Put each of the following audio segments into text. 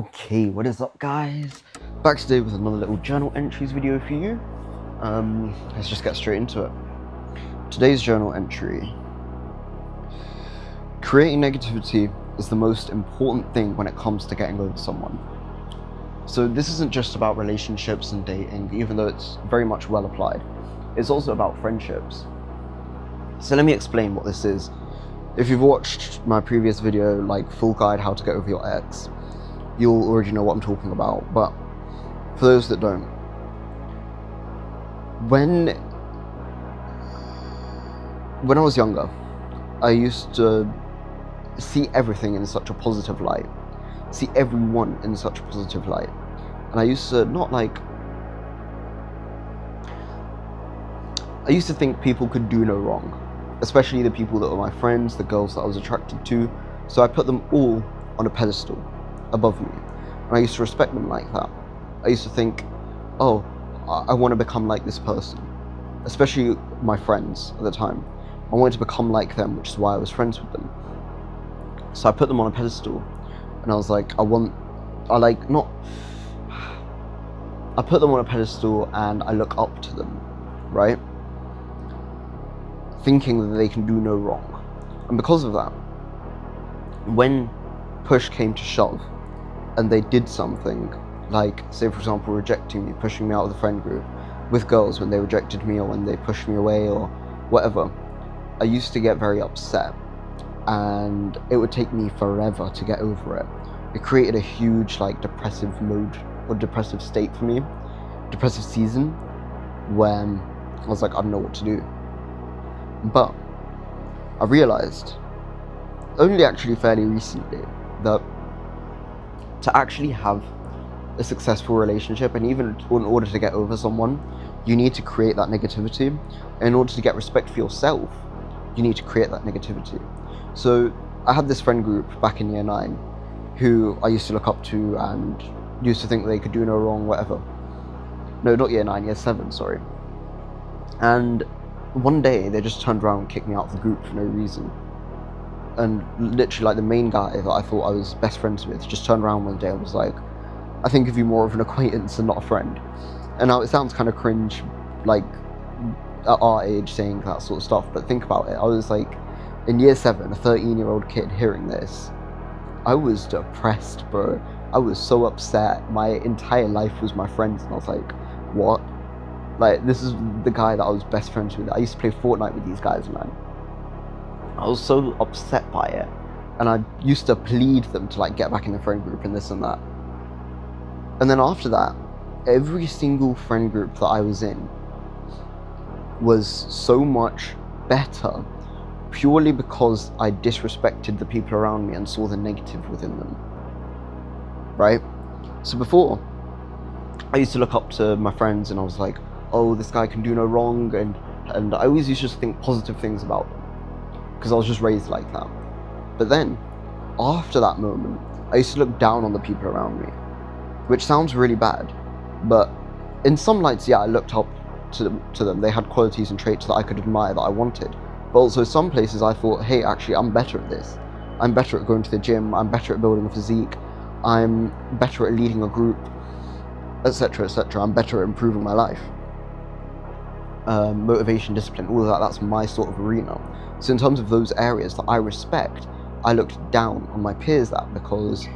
Okay, what is up guys? Back today with another little journal entries video for you. Let's just get straight into it. Today's journal entry. Creating negativity is the most important thing when it comes to getting over someone. So this isn't just about relationships and dating, even though it's very much well applied. It's also about friendships. So let me explain what this is. If you've watched my previous video, like Full Guide How to Get Over Your Ex, you'll already know what I'm talking about, but for those that don't, when I was younger, I used to see everything in such a positive light, see everyone in such a positive light, and I used to think people could do no wrong, especially the people that were my friends, the girls that I was attracted to, so I put them all on a pedestal above me, and I used to respect them like that. I used to think, oh, I want to become like this person, especially my friends at the time. I wanted to become like them, which is why I was friends with them. So I put them on a pedestal, and I was like, I put them on a pedestal and I look up to them, right? Thinking that they can do no wrong. And because of that, when push came to shove, and they did something, like, say for example, rejecting me, pushing me out of the friend group, with girls when they rejected me or when they pushed me away or whatever, I used to get very upset, and it would take me forever to get over it. It created a huge, like, depressive mode, or depressive state for me, depressive season, when I was like, I don't know what to do. But I realized, only actually fairly recently, that to actually have a successful relationship, and even in order to get over someone, you need to create that negativity. And in order to get respect for yourself, you need to create that negativity. So I had this friend group back in year 9 who I used to look up to and used to think they could do no wrong, whatever. No, not year 9, year 7, sorry. And one day they just turned around and kicked me out of the group for no reason. And literally, like, the main guy that I thought I was best friends with just turned around one day and was like, I think of you more of an acquaintance and not a friend. And now it sounds kind of cringe, like, at our age saying that sort of stuff, but think about it. I was like, in year 7, a 13-year-old kid hearing this, I was depressed, bro. I was so upset. My entire life was my friends, and I was like, what? Like, this is the guy that I was best friends with. I used to play Fortnite with these guys, man. I was so upset by it, and I used to plead them to, like, get back in the friend group and this and that. And then after that, every single friend group that I was in was so much better, purely because I disrespected the people around me and saw the negative within them, right? So before, I used to look up to my friends and I was like, oh, this guy can do no wrong, and I always used to think positive things about them, because I was just raised like that. But then, after that moment, I used to look down on the people around me, which sounds really bad, but in some lights, yeah, I looked up to them. They had qualities and traits that I could admire, that I wanted. But also some places I thought, hey, actually, I'm better at this. I'm better at going to the gym, I'm better at building a physique, I'm better at leading a group, etc., etc. I'm better at improving my life. Motivation, discipline, all of that, that's my sort of arena. So in terms of those areas that I respect, I looked down on my peers because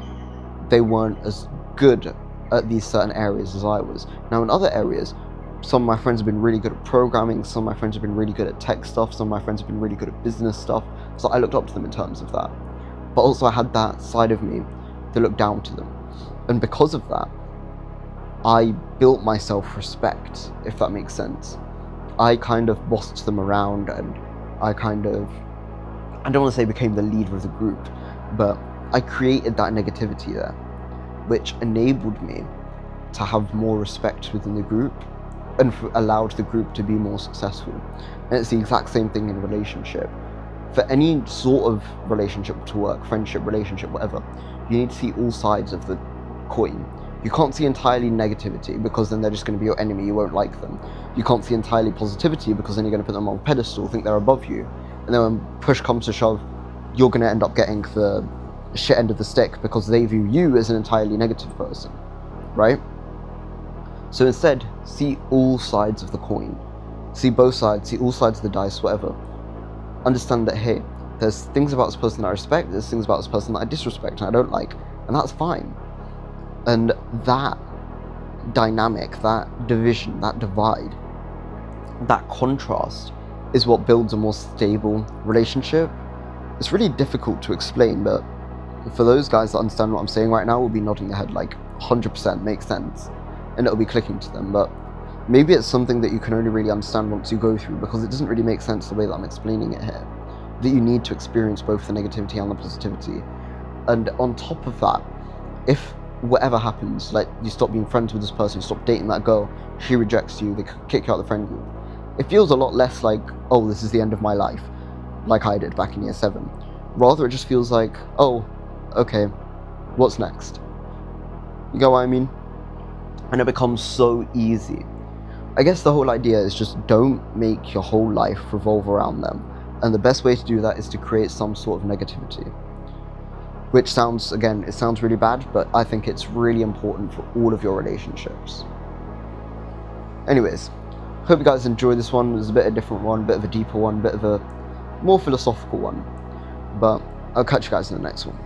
they weren't as good at these certain areas as I was. Now in other areas, some of my friends have been really good at programming, some of my friends have been really good at tech stuff, some of my friends have been really good at business stuff, so I looked up to them in terms of that. But also I had that side of me that looked down to them. And because of that, I built my self-respect, if that makes sense. I kind of bossed them around, and I don't want to say became the leader of the group, but I created that negativity there, which enabled me to have more respect within the group and allowed the group to be more successful. And it's the exact same thing in a relationship. For any sort of relationship to work, friendship, relationship, whatever, you need to see all sides of the coin. You can't see entirely negativity, because then they're just going to be your enemy, you won't like them. You can't see entirely positivity, because then you're going to put them on a pedestal, think they're above you. And then when push comes to shove, you're going to end up getting the shit end of the stick because they view you as an entirely negative person, right? So instead, see all sides of the coin. See both sides, see all sides of the dice, whatever. Understand that, hey, there's things about this person that I respect, there's things about this person that I disrespect and I don't like, and that's fine. And that dynamic, that division, that divide, that contrast is what builds a more stable relationship. It's really difficult to explain, but for those guys that understand what I'm saying right now will be nodding their head like 100% makes sense, and it'll be clicking to them. But maybe it's something that you can only really understand once you go through, because it doesn't really make sense the way that I'm explaining it here, that you need to experience both the negativity and the positivity. And on top of that, if whatever happens, like you stop being friends with this person, you stop dating that girl, she rejects you, they kick you out of the friend group, it feels a lot less like, oh, this is the end of my life, like I did back in year 7. Rather, it just feels like, oh, okay, what's next? You get what I mean? And it becomes so easy. I guess the whole idea is just don't make your whole life revolve around them. And the best way to do that is to create some sort of negativity. Which sounds, again, it sounds really bad, but I think it's really important for all of your relationships. Anyways, hope you guys enjoyed this one. It was a bit of a different one, a bit of a deeper one, a bit of a more philosophical one. But I'll catch you guys in the next one.